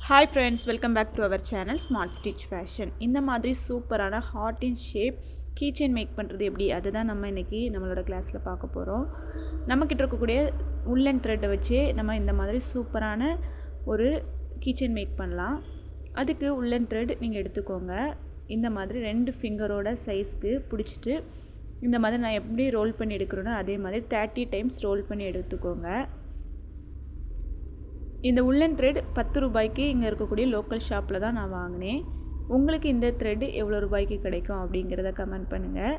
Hi friends, welcome back to our channel smart stitch fashion. இந்த மாதிரி சூப்பரான heart in shape keychain make பண்ணுறது எப்படி, அதை தான் நம்ம இன்றைக்கி நம்மளோட கிளாஸில் பார்க்க போகிறோம். நம்மக்கிட்ட இருக்கக்கூடிய உள்ளன் த்ரெட்டை வச்சு நம்ம இந்த மாதிரி சூப்பரான ஒரு கீச்செயின் மேக் பண்ணலாம். அதுக்கு உள்ளன் த்ரெட் நீங்கள் எடுத்துக்கோங்க. இந்த மாதிரி 2 ஃபிங்கரோட சைஸ்க்கு பிடிச்சிட்டு இந்த மாதிரி நான் எப்படி ரோல் பண்ணி எடுக்கிறேனோ அதே மாதிரி 30 டைம்ஸ் ரோல் பண்ணி எடுத்துக்கோங்க. இந்த உள்ளன் த்ரெட் 10 ரூபாய்க்கு இங்கே இருக்கக்கூடிய லோக்கல் ஷாப்பில் தான் நான் வாங்கினேன். உங்களுக்கு இந்த த்ரெட் எவ்வளோ ரூபாய்க்கு கிடைக்கும் அப்படிங்கிறத கமெண்ட் பண்ணுங்கள்.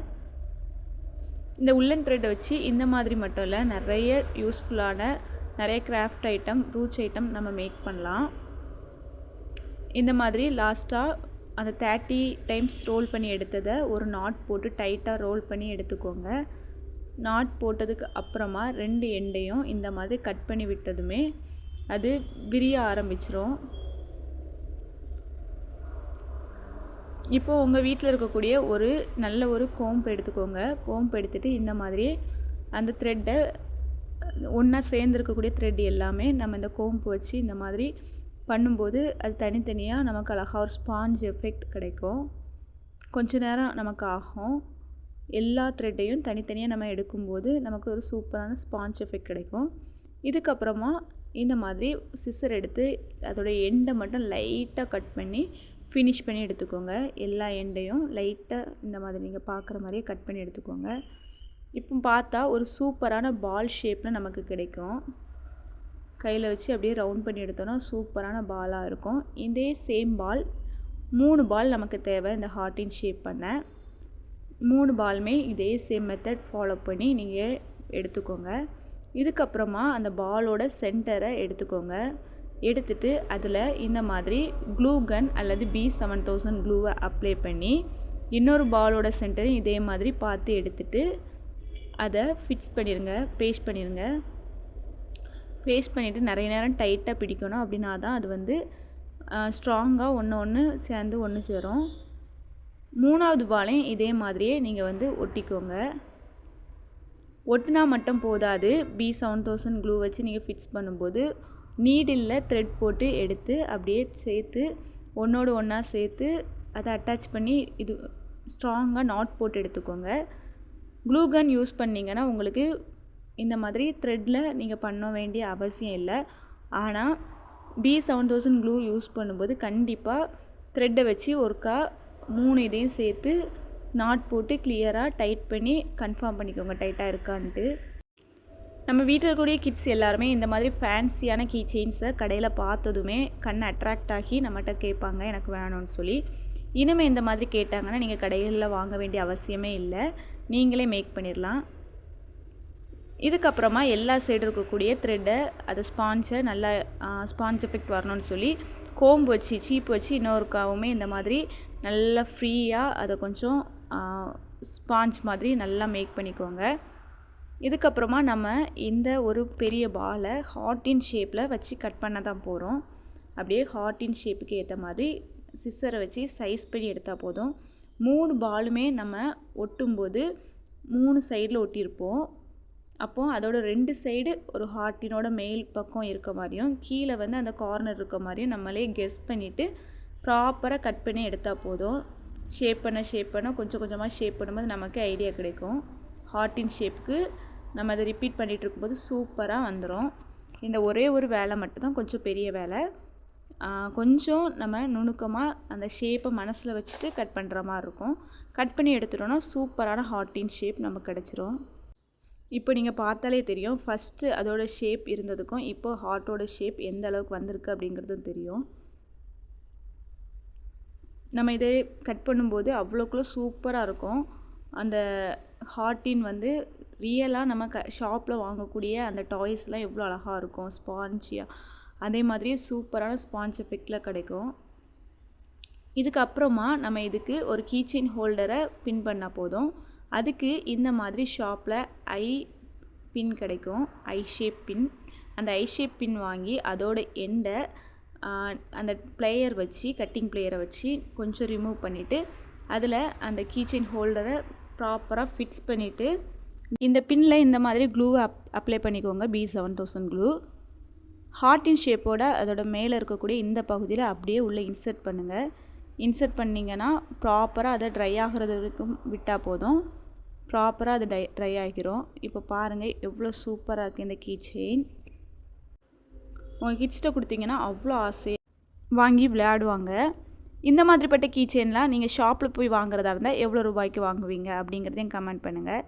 இந்த உள்ளன் த்ரெட்டை வச்சு இந்த மாதிரி மட்டும் இல்லை, நிறைய யூஸ்ஃபுல்லான நிறைய கிராஃப்ட் ஐட்டம், ரூச் ஐட்டம் நம்ம மேக் பண்ணலாம். இந்த மாதிரி லாஸ்ட்டாக அந்த 30 டைம்ஸ் ரோல் பண்ணி எடுத்ததை ஒரு நாட் போட்டு டைட்டாக ரோல் பண்ணி எடுத்துக்கோங்க. நாட் போட்டதுக்கு அப்புறமா 2 எண்டையும் இந்த மாதிரி கட் பண்ணி விட்டதுமே அது விரிய ஆரம்பிச்சிரும். இப்போது உங்கள் வீட்டில் இருக்கக்கூடிய நல்ல ஒரு கோம்பு எடுத்துக்கோங்க. கோம்பு எடுத்துகிட்டு இந்த மாதிரி அந்த த்ரெட்டை ஒன்றா சேர்ந்துருக்கக்கூடிய த்ரெட் எல்லாமே நம்ம இந்த கோம்பு வச்சு இந்த மாதிரி பண்ணும்போது அது தனித்தனியாக நமக்கு அழகாக ஒரு ஸ்பாஞ்ச் எஃபெக்ட் கிடைக்கும். கொஞ்ச நேரம் நமக்கு ஆகும். எல்லா த்ரெட்டையும் தனித்தனியாக நம்ம எடுக்கும்போது நமக்கு ஒரு சூப்பரான ஸ்பாஞ்ச் எஃபெக்ட் கிடைக்கும். இதுக்கப்புறமா இந்த மாதிரி சிசர் எடுத்து அதோடைய எண்டை மட்டும் லைட்டாக கட் பண்ணி ஃபினிஷ் பண்ணி எடுத்துக்கோங்க. எல்லா எண்டையும் லைட்டாக இந்த மாதிரி நீங்கள் பார்க்குற மாதிரியே கட் பண்ணி எடுத்துக்கோங்க. இப்போ பார்த்தா ஒரு சூப்பரான பால் ஷேப்பில் நமக்கு கிடைக்கும். கையில் வச்சு அப்படியே ரவுண்ட் பண்ணி எடுத்தோன்னா சூப்பரான பாலாக இருக்கும். இதே சேம் பால் 3 பால் நமக்கு தேவை. இந்த ஹார்ட்டின் ஷேப் பண்ண 3 பாலுமே இதே சேம் மெத்தட் ஃபாலோ பண்ணி நீங்கள் எடுத்துக்கோங்க. இதுக்கப்புறமா அந்த பாலோட சென்டரை எடுத்துக்கோங்க. எடுத்துட்டு அதில் இந்த மாதிரி க்ளூ கன் அல்லது B7000 க்ளூவை அப்ளை பண்ணி இன்னொரு பாலோட சென்டரையும் இதே மாதிரி பார்த்து எடுத்துட்டு அதை ஃபிக்ஸ் பண்ணிடுங்க, பேஸ்ட் பண்ணிடுங்க. பேஸ்ட் பண்ணிவிட்டு நிறைய நேரம் டைட்டாக பிடிக்கணும். அப்படின்னா தான் அது ஸ்ட்ராங்காக ஒன்று சேர்ந்து ஒன்று சேரும். 3வது பாலையும் இதே மாதிரியே நீங்கள் ஒட்டிக்கோங்க. ஒட்டினா மட்டும் போதாது. B7000 க்ளூ வச்சு நீங்கள் ஃபிக்ஸ் பண்ணும்போது நீடில் த்ரெட் போட்டு எடுத்து அப்படியே சேர்த்து ஒன்றோடு ஒன்றா சேர்த்து அதை அட்டாச் பண்ணி இது ஸ்ட்ராங்காக நாட் போட்டு எடுத்துக்கோங்க. க்ளூ கன் யூஸ் பண்ணிங்கன்னா உங்களுக்கு இந்த மாதிரி த்ரெட்டில் நீங்கள் பண்ண வேண்டிய அவசியம் இல்லை. ஆனால் B7000 க்ளூ யூஸ் பண்ணும்போது கண்டிப்பாக த்ரெட்டை வச்சு ஒருக்கா 3 இதையும் சேர்த்து நாட் போட்டு கிளியராக டைட் பண்ணி கன்ஃபார்ம் பண்ணிக்கோங்க டைட்டாக இருக்கான்ட்டு. நம்ம வீட்டில் இருக்கக்கூடிய கிட்ஸ் எல்லாருமே இந்த மாதிரி ஃபேன்சியான கீ செயின்ஸை கடையில் பார்த்ததுமே கண் அட்ராக்ட் ஆகி நம்மகிட்ட கேட்பாங்க, எனக்கு வேணும்னு சொல்லி. இனிமேல் இந்த மாதிரி கேட்டாங்கன்னா நீங்கள் கடைகளில் வாங்க வேண்டிய அவசியமே இல்லை, நீங்களே மேக் பண்ணிடலாம். இதுக்கப்புறமா எல்லா சைடு இருக்கக்கூடிய த்ரெட்டை அதை ஸ்பாஞ்சை நல்லா ஸ்பாஞ்ச் எஃபெக்ட் வரணும்னு சொல்லி கோம்பு வச்சு சீப்பு வச்சு இன்னொருக்காவுமே இந்த மாதிரி நல்லா ஃப்ரீயாக அதை கொஞ்சம் ஸ்பாஞ்ச் மாதிரி நல்லா மேக் பண்ணிக்கோங்க. இதுக்கப்புறமா நம்ம இந்த ஒரு பெரிய பாலை ஹார்ட்டின் ஷேப்பில் வச்சு கட் பண்ண தான் போகிறோம். அப்படியே ஹார்ட்டின் ஷேப்புக்கு ஏற்ற மாதிரி சிசரை வச்சு சைஸ் பண்ணி எடுத்தால் போதும். 3 பாலுமே நம்ம ஒட்டும்போது 3 சைடில் ஒட்டியிருப்போம். அப்போது அதோட 2 சைடு ஒரு ஹார்ட்டினோட மேல் பக்கம் இருக்க மாதிரியும் கீழே அந்த கார்னர் இருக்க மாதிரியும் நம்மளே கெஸ் பண்ணிவிட்டு ப்ராப்பராக கட் பண்ணி எடுத்தால் போதும். ஷேப் பண்ண கொஞ்சம் கொஞ்சமாக ஷேப் பண்ணும்போது நமக்கு ஐடியா கிடைக்கும். ஹார்ட்டின் ஷேப்புக்கு நம்ம அதை ரிப்பீட் பண்ணிகிட்டு இருக்கும்போது சூப்பராக வந்துடும். இந்த ஒரே ஒரு வேலை மட்டும்தான் கொஞ்சம் பெரிய வேலை. கொஞ்சம் நம்ம நுணுக்கமாக அந்த ஷேப்பை மனசில் வச்சுட்டு கட் பண்ணுற மாதிரி இருக்கும். கட் பண்ணி எடுத்துட்டோன்னா சூப்பரான ஹார்ட்டின் ஷேப் நமக்கு கிடச்சிரும். இப்போ நீங்கள் பார்த்தாலே தெரியும், ஃபஸ்ட்டு அதோட ஷேப் இருந்ததுக்கும் இப்போ ஹார்ட்டோட ஷேப் எந்த அளவுக்கு வந்திருக்கு அப்படிங்கிறதும் தெரியும். நம்ம இதை கட் பண்ணும்போது அவ்வளோக்குள்ள சூப்பராக இருக்கும். அந்த ஹார்ட்டின் ரியலாக நம்ம ஷாப்பில் வாங்கக்கூடிய அந்த டாய்ஸ்லாம் எவ்வளோ அழகாக இருக்கும் ஸ்பான்ச்சியாக, அதே மாதிரியே சூப்பரான ஸ்பாஞ்ச் எஃபெக்டில் கிடைக்கும். இதுக்கப்புறமா நம்ம இதுக்கு ஒரு கீச்செயின் ஹோல்டரை பின் பண்ணால் போதும். அதுக்கு இந்த மாதிரி ஷாப்பில் ஐ பின் கிடைக்கும், ஐ ஷேப் பின். அந்த ஐ ஷேப் பின் வாங்கி அதோட எண்டை அந்த பிளேயர் வச்சு கட்டிங் பிளேயரை வச்சு கொஞ்சம் ரிமூவ் பண்ணிவிட்டு அதில் அந்த கீச்செயின் ஹோல்டரை ப்ராப்பராக ஃபிக்ஸ் பண்ணிவிட்டு இந்த பின்னில் இந்த மாதிரி க்ளூவை அப்ளை பண்ணிக்கோங்க. B7000 clue. ஹார்ட்டின் ஷேப்போட அதோட மேலே இருக்கக்கூடிய இந்த பகுதியில் அப்படியே உள்ளே இன்சர்ட் பண்ணுங்கள். இன்சர்ட் பண்ணிங்கன்னா ப்ராப்பராக அதை ட்ரை ஆகிறது வரைக்கும் விட்டால் போதும். ப்ராப்பராக அது ட்ரை ஆகிரும். இப்போ பாருங்கள் எவ்வளோ சூப்பராக இருக்குது இந்த கீ செயின். உங்கள் கிட்ஸ்கிட்ட கொடுத்தீங்கன்னா அவ்வளோ ஆசையாக வாங்கி விளையாடுவாங்க. இந்த மாதிரிப்பட்ட கீ செயின்லாம் நீங்கள் ஷாப்பில் போய் வாங்குறதா இருந்தால் எவ்வளோ ரூபாய்க்கு வாங்குவீங்க அப்படிங்கிறதையும் கமெண்ட் பண்ணுங்கள்.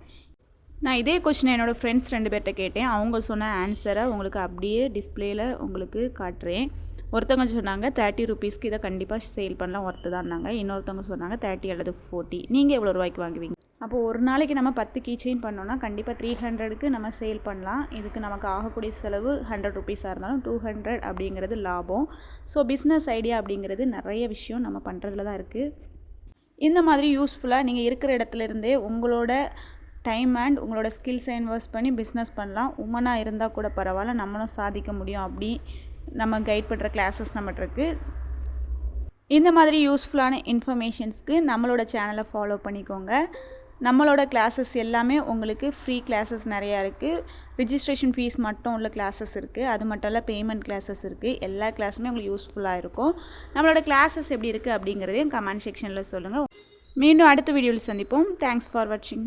நான் இதே கொஸ்டினை என்னோடய ஃப்ரெண்ட்ஸ் 2 பேர்கிட்ட கேட்டேன். அவங்க சொன்ன ஆன்சரை உங்களுக்கு அப்படியே டிஸ்பிளேயில் உங்களுக்கு காட்டுறேன். ஒருத்தவங்க சொன்னாங்க 30 ரூபீஸ்க்கு இதை கண்டிப்பாக சேல் பண்ணலாம், ஒர்த்து தான்னாங்க. இன்னொருத்தவங்க சொன்னாங்க 30 அல்லது 40. நீங்கள் எவ்வளோ ரூபாய்க்கு வாங்குவீங்க? அப்போது ஒரு நாளைக்கு நம்ம 10 கீ செயின் பண்ணோன்னா கண்டிப்பாக 300க்கு நம்ம சேல் பண்ணலாம். இதுக்கு நமக்கு ஆகக்கூடிய செலவு 100 ரூபீஸாக இருந்தாலும் 200 அப்படிங்கிறது லாபம். ஸோ பிஸ்னஸ் ஐடியா அப்படிங்கிறது நிறைய விஷயம் நம்ம பண்ணுறதுல தான் இருக்குது. இந்த மாதிரி யூஸ்ஃபுல்லாக நீங்கள் இருக்கிற இடத்துலேருந்தே உங்களோட டைம் அண்ட் உங்களோட ஸ்கில்ஸை இன்வெஸ்ட் பண்ணி பிஸ்னஸ் பண்ணலாம். உமனாக இருந்தால் கூட பரவாயில்ல, நம்மளும் சாதிக்க முடியும். அப்படி நம்ம கைட் பண்ணுற கிளாஸஸ் நம்மகிட்ட இருக்குது. இந்த மாதிரி யூஸ்ஃபுல்லான இன்ஃபர்மேஷன்ஸ்க்கு நம்மளோட சேனலை ஃபாலோ பண்ணிக்கோங்க. நம்மளோட கிளாஸஸ் எல்லாமே உங்களுக்கு ஃப்ரீ கிளாஸஸ் நிறையா இருக்குது. ரிஜிஸ்ட்ரேஷன் ஃபீஸ் மட்டும் உள்ள கிளாஸஸ் இருக்குது. அது மட்டும் இல்லை, பேமெண்ட் கிளாஸஸ் இருக்குது. எல்லா கிளாஸுமே உங்களுக்கு யூஸ்ஃபுல்லாக இருக்கும். நம்மளோட கிளாஸஸ் எப்படி இருக்குது அப்படிங்கிறதையும் கமெண்ட் செக்ஷனில் சொல்லுங்கள். மீண்டும் அடுத்த வீடியோவில் சந்திப்போம். தேங்க்ஸ் ஃபார் வாட்சிங்.